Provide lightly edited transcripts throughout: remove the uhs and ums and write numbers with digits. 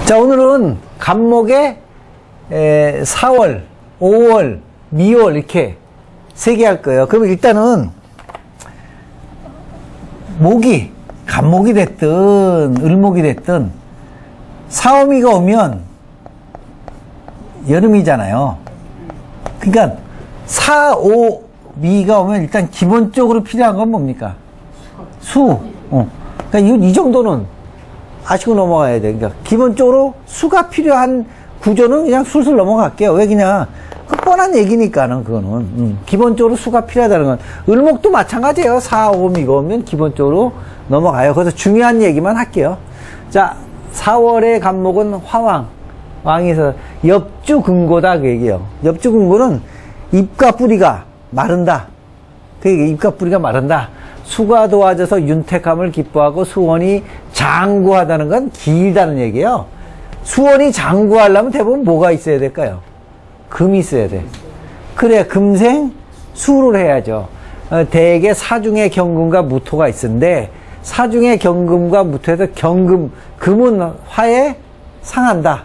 자, 오늘은 간목에 4월, 5월, 미월 이렇게 3개 할 거예요. 그럼 일단은 목이 간목이 됐든 을목이 됐든 사오미가 오면 여름이잖아요. 그러니까 사오미가 오면 일단 기본적으로 필요한 건 뭡니까? 수. 그러니까 이 정도는 아시고 넘어가야 돼. 그러니까 기본적으로 수가 필요한 구조는 그냥 술술 넘어갈게요. 왜 그냥 그 뻔한 얘기니까는 그거는 기본적으로 수가 필요하다는 건 을목도 마찬가지예요. 4, 5미가 오면 기본적으로 넘어가요. 그래서 중요한 얘기만 할게요. 자, 4월의 간목은 화왕. 왕에서 엽주근고다 그 얘기예요. 엽주근고는 잎과 뿌리가 마른다. 그 얘기, 잎과 뿌리가 마른다. 수가 도와줘서 윤택함을 기뻐하고 수원이 장구하다는 건 길다는 얘기예요. 수원이 장구하려면 대부분 뭐가 있어야 될까요? 금이 있어야 돼. 그래야 금생 수를 해야죠. 대개 사중에 경금과 무토가 있는데 사중에 경금과 무토에서 금은 화에 상한다.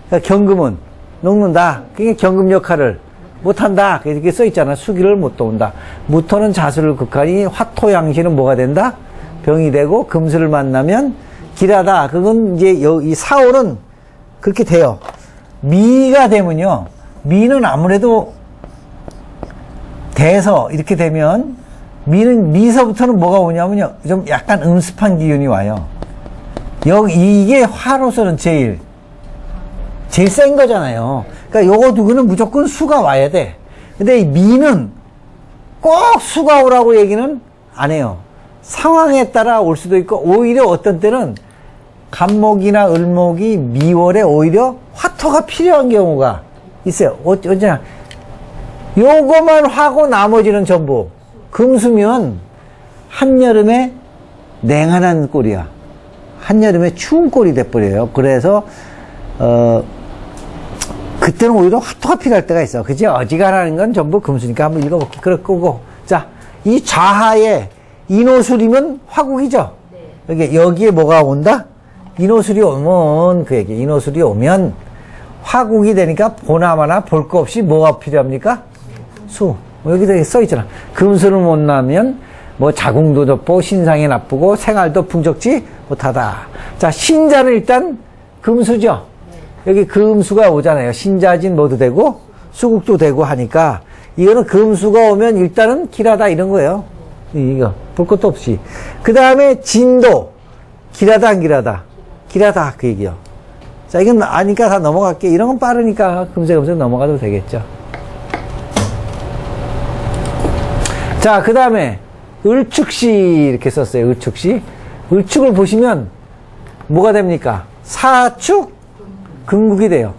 그러니까 경금은 녹는다. 그게 경금 역할을 못한다. 이렇게 써있잖아. 수기를 못 도운다. 무토는 자수를 극하니 화토양신은 뭐가 된다? 병이 되고 금수를 만나면 길하다. 그건 이제 이 사월은 그렇게 돼요. 미가 되면요. 미는 아무래도 돼서 이렇게 되면 미서부터는 뭐가 오냐면요. 좀 약간 음습한 기운이 와요. 이게 화로서는 제일 센 거잖아요. 그러니까 요거 두고는 무조건 수가 와야 돼. 근데 이 미는 꼭 수가 오라고 얘기는 안 해요. 상황에 따라 올 수도 있고, 오히려 어떤 때는 간목이나 을목이 미월에 오히려 화토가 필요한 경우가 있어요. 어쩌냐. 요거만 하고 나머지는 전부 금수면 한여름에 냉한한 꼴이야. 한여름에 추운 꼴이 돼버려요. 그래서 그때는 오히려 화토가 필요할 때가 있어. 그치? 어지간하는 건 전부 금수니까 한번 읽어볼게. 그럴 거고. 자, 이 좌하에 인호술이면 화국이죠? 네. 여기에 뭐가 온다? 인호술이 오면, 그 얘기. 인호술이 오면 화국이 되니까 보나마나 볼 거 없이 뭐가 필요합니까? 수. 여기다 써있잖아. 금수를 못 나면 뭐 자궁도 좁고 신상이 나쁘고 생활도 풍족지 못하다. 자, 신자는 일단 금수죠? 여기 금수가 오잖아요. 신자진 뭐도 되고 수국도 되고 하니까 이거는 금수가 오면 일단은 길하다 이런 거예요. 이거 볼 것도 없이. 그 다음에 진도 길하다 안 길하다? 길하다 그 얘기요. 자, 이건 아니까 다 넘어갈게. 이런 건 빠르니까 금세 넘어가도 되겠죠. 자, 그 다음에 을축시 이렇게 썼어요. 을축시. 을축을 보시면 뭐가 됩니까? 사축 금국이 돼요.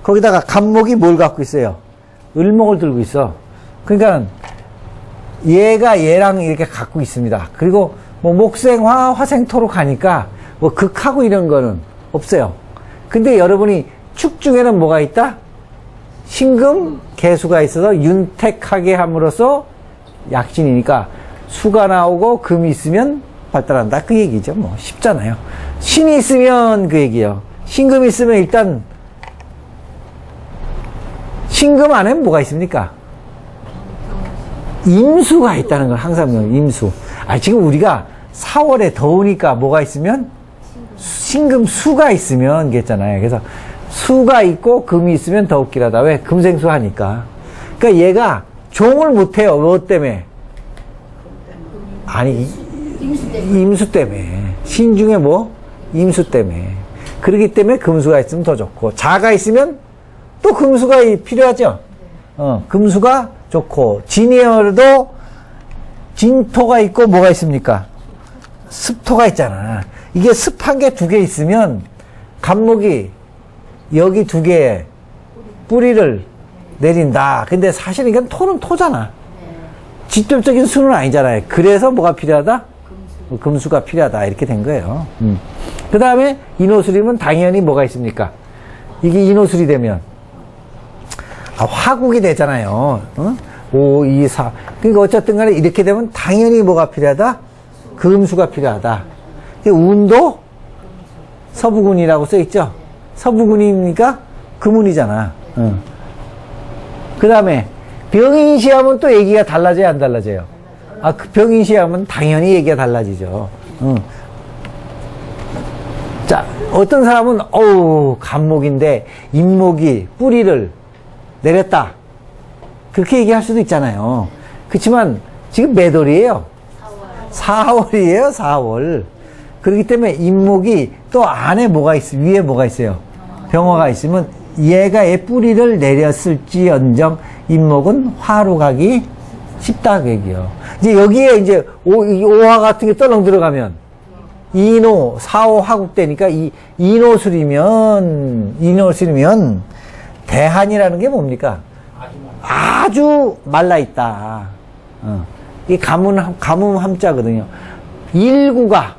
거기다가 간목이 뭘 갖고 있어요? 을목을 들고 있어. 그러니까 얘가 얘랑 이렇게 갖고 있습니다. 그리고 뭐 목생화, 화생토로 가니까 뭐 극하고 이런 거는 없어요. 근데 여러분이 축 중에는 뭐가 있다? 신금, 개수가 있어서 윤택하게 함으로써 약진이니까 수가 나오고 금이 있으면 발달한다. 그 얘기죠. 뭐 쉽잖아요. 신이 있으면 그 얘기요. 신금이 있으면 일단 신금 안에는 뭐가 있습니까? 임수가 있다는 걸 항상 임수. 지금 우리가 4월에 더우니까 뭐가 있으면 신금 수가 있으면 그랬잖아요. 그래서 수가 있고 금이 있으면 더욱 길하다. 왜? 금생수 하니까. 그러니까 얘가 종을 못해요. 뭐 때문에? 아니 임수 때문에. 신중에 뭐? 임수 때문에. 그렇기 때문에 금수가 있으면 더 좋고, 자가 있으면 또 금수가 필요하죠. 금수가 좋고, 진열도 진토가 있고 뭐가 있습니까? 습토가 있잖아. 이게 습한 게 2개 있으면 간목이 여기 2개에 뿌리를 내린다. 근데 사실 이건 토는 토잖아. 직접적인 수는 아니잖아요. 그래서 뭐가 필요하다? 금수가 필요하다. 이렇게 된 거예요. 그 다음에 인호술이면 당연히 뭐가 있습니까? 이게 인호술이 되면 화국이 되잖아요. 5, 2, 4. 그러니까 어쨌든 간에 이렇게 되면 당연히 뭐가 필요하다? 금수가 필요하다. 운도 서부군이라고 써있죠? 서부군입니까? 금운이잖아. 그 다음에 병인시하면 또 얘기가 달라져요, 안 달라져요? 그 병인시하면 당연히 얘기가 달라지죠. 자, 어떤 사람은 간목인데 인목이 뿌리를 내렸다, 그렇게 얘기할 수도 있잖아요. 그렇지만 지금 몇 월이에요? 4월이에요, 4월. 그렇기 때문에 인목이 또 안에 뭐가 있어, 위에 뭐가 있어요? 병화가 있으면 얘가 얘 뿌리를 내렸을지언정 인목은 화로 가기 쉽다, 그 얘기요. 이제 여기에 이제 오화 같은 게 떨렁 들어가면 인호, 사호 화국되니까 인호술이면 대한이라는 게 뭡니까? 아주 말라있다. 이 가뭄 함자거든요. 일구가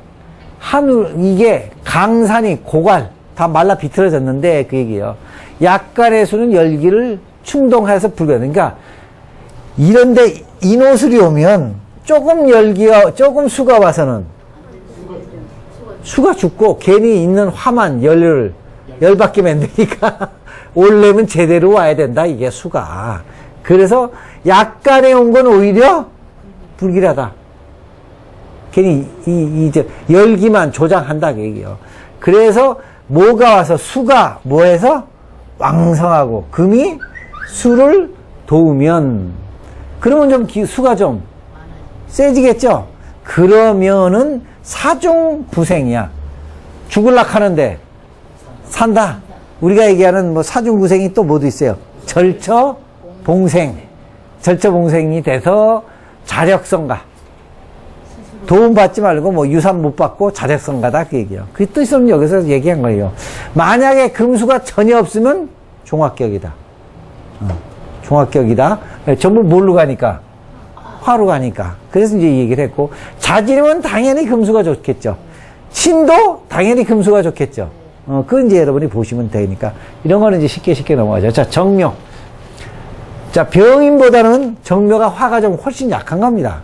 이게 강산이 고갈 다 말라 비틀어졌는데 그 얘기예요. 약간의 수는 열기를 충동해서 불거든. 그러니까 이런데 인호술이 오면 조금 수가 와서는 수가 죽고 괜히 있는 화만 열받게 만드니까 올려면 제대로 와야 된다, 이게 수가. 그래서 약간의 온 건 오히려 불길하다. 괜히 이제 열기만 조장한다, 그 얘기예요. 그래서 뭐가 와서 수가 뭐해서 왕성하고 금이 수를 도우면, 그러면 좀 수가 좀 세지겠죠? 그러면은 사중부생이야. 죽을락 하는데 산다. 우리가 얘기하는 뭐 사중부생이 또 뭐도 있어요? 절처봉생. 절처봉생이 돼서 자력성가. 도움받지 말고 뭐 유산 못 받고 자력성가다, 그 얘기예요. 그 뜻은 여기서 얘기한 거예요. 만약에 금수가 전혀 없으면 종합격이다. 종합격이다. 전부 뭘로 가니까? 화로 가니까. 그래서 이제 이 얘기를 했고, 자진이면 당연히 금수가 좋겠죠. 신도 당연히 금수가 좋겠죠. 그건 이제 여러분이 보시면 되니까. 이런 거는 이제 쉽게 넘어가죠. 자, 정묘. 자, 병인보다는 정묘가 화가 좀 훨씬 약한 겁니다.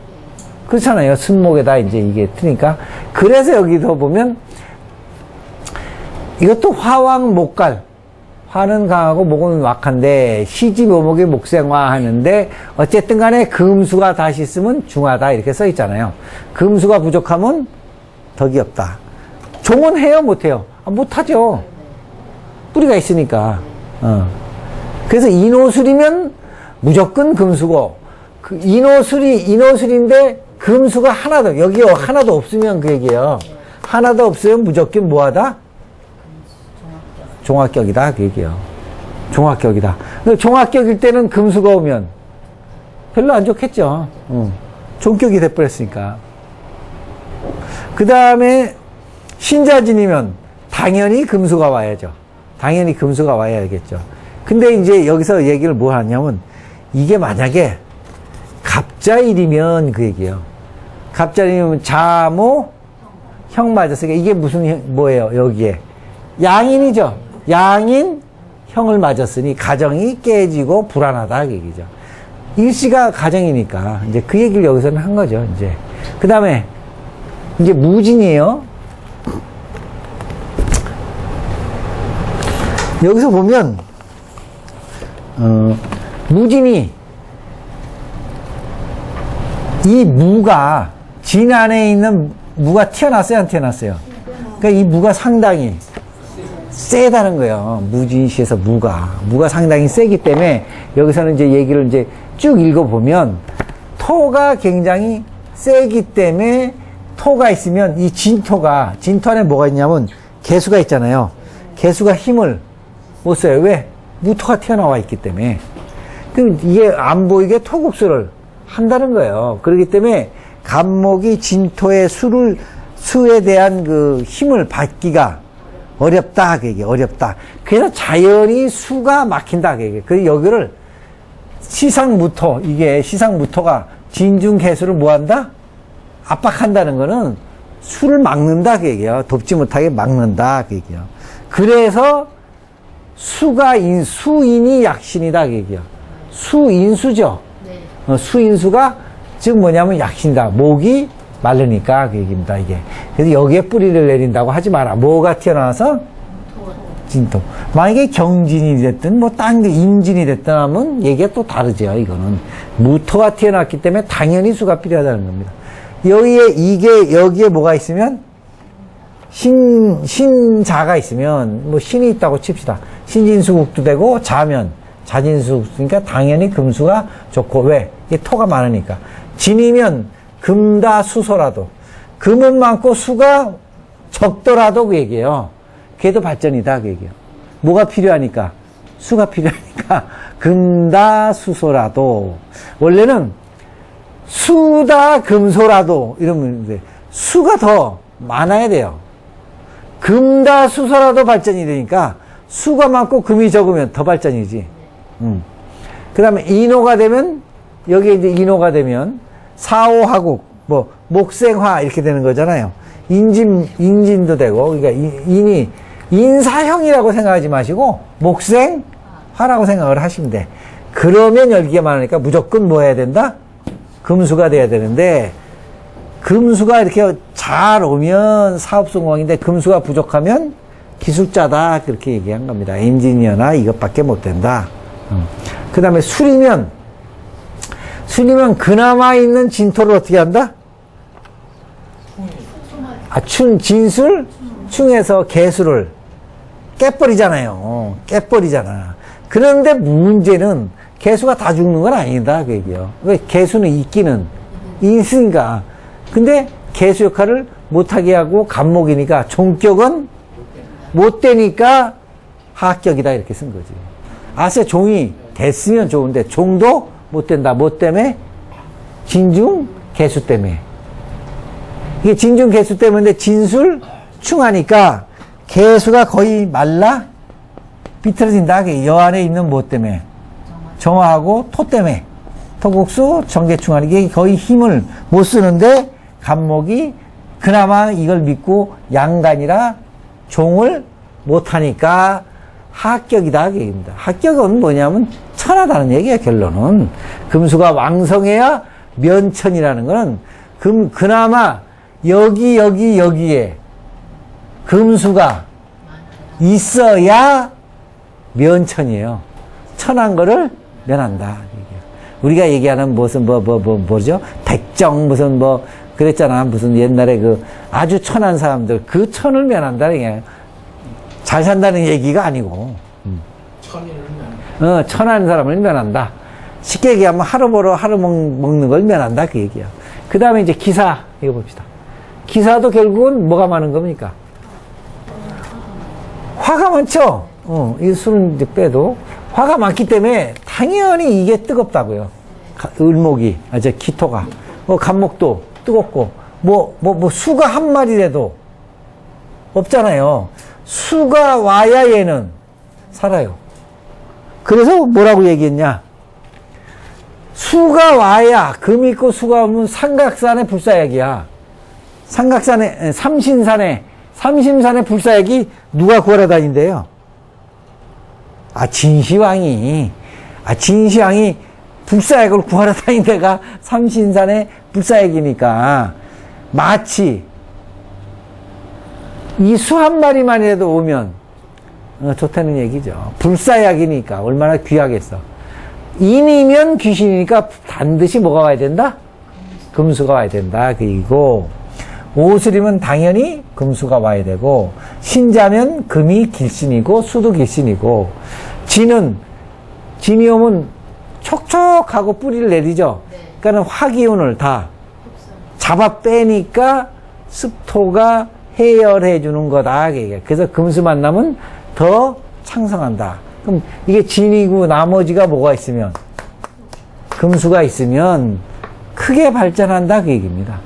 그렇잖아요. 순목에다 이제 이게 트니까. 그래서 여기서 보면 이것도 화왕 목갈. 화는 강하고 목은 wak한데 시지묘목이 목생화 하는데 어쨌든 간에 금수가 다시 쓰면 중하다, 이렇게 써 있잖아요. 금수가 부족하면 덕이 없다. 종은 해요, 못해요? 못하죠. 뿌리가 있으니까. 그래서 인호술이면 무조건 금수고, 인호술인데 금수가 하나도 없으면 그 얘기예요. 하나도 없으면 무조건 뭐하다? 종합격이다, 그 얘기예요. 종합격이다. 종합격일 때는 금수가 오면 별로 안 좋겠죠. 종격이 돼버렸으니까. 그 다음에 신자진이면 당연히 금수가 와야죠. 당연히 금수가 와야겠죠. 근데 이제 여기서 얘기를 뭐 하냐면, 이게 만약에 갑자일이면 그 얘기예요. 갑자일이면 자모 형 맞았으니까 이게 무슨 뭐예요, 여기에? 양인이죠. 양인 형을 맞았으니 가정이 깨지고 불안하다, 그 얘기죠. 일시가 가정이니까 이제 그 얘기를 여기서는 한 거죠. 이제 그 다음에 이제 무진이에요. 여기서 보면 무진이 이 무가 진 안에 있는 무가 튀어났어요, 안 튀어났어요? 그러니까 이 무가 상당히 세다는 거예요. 무진시에서 무가 상당히 세기 때문에 여기서는 이제 얘기를 이제 쭉 읽어보면 토가 굉장히 세기 때문에 토가 있으면 이 진토 안에 뭐가 있냐면 개수가 있잖아요. 개수가 힘을 못 써요. 왜? 무토가 튀어나와 있기 때문에. 그럼 이게 안 보이게 토국수를 한다는 거예요. 그렇기 때문에 간목이 진토의 수에 대한 그 힘을 받기가 어렵다, 그 얘기, 어렵다. 그래서 자연히 수가 막힌다, 그 얘기. 그래서 여기를 시상무토가 진중개수를 뭐 한다? 압박한다는 거는 수를 막는다, 그 얘기예요. 돕지 못하게 막는다, 그 얘기예요. 그래서 수인이 약신이다, 그 얘기예요. 수인수죠. 네. 수인수가 즉 뭐냐면 약신이다. 목이 마르니까 그 얘기입니다, 이게. 그래서 여기에 뿌리를 내린다고 하지 마라. 뭐가 튀어나와서? 진토. 만약에 경진이 됐든, 뭐, 딴 게 임진이 됐든 하면 얘기가 또 다르죠, 이거는. 무토가 태어났기 때문에 당연히 수가 필요하다는 겁니다. 여기에 뭐가 있으면, 신자가 있으면, 뭐, 신이 있다고 칩시다. 신진수국도 되고, 자진수국이니까 당연히 금수가 좋고, 왜? 이게 토가 많으니까. 진이면 금다수소라도, 금은 많고 수가 적더라도 그 얘기예요. 그래도 발전이다 그 얘기예요. 뭐가 필요하니까? 수가 필요하니까 금다수소라도. 원래는 수다 금소라도 이러면 돼. 수가 더 많아야 돼요. 금다수소라도 발전이 되니까 수가 많고 금이 적으면 더 발전이지. 그 다음에 인호가 되면, 여기에 이제 인호가 되면 사오하국, 뭐 목생화 이렇게 되는 거잖아요. 인진도 되고, 그러니까 인사형이라고 생각하지 마시고 목생화라고 생각을 하시면 돼. 그러면 열기가 많으니까 무조건 뭐 해야 된다? 금수가 돼야 되는데, 금수가 이렇게 잘 오면 사업성공인데 금수가 부족하면 기술자다 그렇게 얘기한 겁니다. 엔지니어나 이것밖에 못 된다. 그 다음에 술이면 그나마 있는 진토를 어떻게 한다? 진술? 충에서 개수를 깨버리잖아요. 깨버리잖아. 그런데 문제는 개수가 다 죽는 건 아니다 그 얘기예요. 왜? 개수는 있기는 있으니까. 근데 개수 역할을 못하게 하고 간목이니까 종격은 못 되니까 하격이다 이렇게 쓴 거지. 아세 종이 됐으면 좋은데 종도 못 된다. 뭐 때문에? 진중 개수 때문에. 이게 진중 개수 때문에 진술 충하니까 개수가 거의 말라 비틀어진다. 여 안에 있는 뭐 때문에? 정화하고 토 때문에. 토국수 정계충하니 이게 거의 힘을 못 쓰는데 간목이 그나마 이걸 믿고 양간이라 종을 못하니까 하격이다 그 얘기입니다. 하격은 뭐냐면 천하다는 얘기야. 결론은 금수가 왕성해야 면천이라는 거는 그나마 여기에 금수가 있어야 면천이에요. 천한 거를 면한다. 우리가 얘기하는 무슨 뭐죠? 백정 무슨 뭐 그랬잖아. 무슨 옛날에 그 아주 천한 사람들 그 천을 면한다. 이게 잘 산다는 얘기가 아니고. 천한 사람을 면한다. 쉽게 얘기하면 하루 벌어 하루 먹는 걸 면한다 그 얘기야. 그 다음에 이제 기사 이거 봅시다. 기사도 결국은 뭐가 많은 겁니까? 화가 많죠. 이 술은 이제 빼도 화가 많기 때문에 당연히 이게 뜨겁다고요. 을목이, 기토가. 간목도 뜨겁고, 수가 한 마리라도 없잖아요. 수가 와야 얘는 살아요. 그래서 뭐라고 얘기했냐? 수가 와야, 금이 있고 수가 오면 삼각산의 불사약이야. 삼신산의 불사약이 누가 구하러 다닌대요? 진시황이 불사약을 구하러 다닌 데가 삼신산의 불사약이니까 마치 이 수 한 마리만이라도 오면 좋다는 얘기죠. 불사약이니까 얼마나 귀하겠어. 인이면 귀신이니까 반드시 뭐가 와야 된다? 금수가 와야 된다. 그리고 오술이면 당연히 금수가 와야 되고, 신자면 금이 길신이고 수도 길신이고, 진이 오면 촉촉하고 뿌리를 내리죠. 그러니까 화기운을 다 잡아 빼니까 습토가 해열해 주는 거다. 그래서 금수 만나면 더 창성한다. 그럼 이게 진이고 나머지가 뭐가 있으면, 금수가 있으면 크게 발전한다 그 얘기입니다.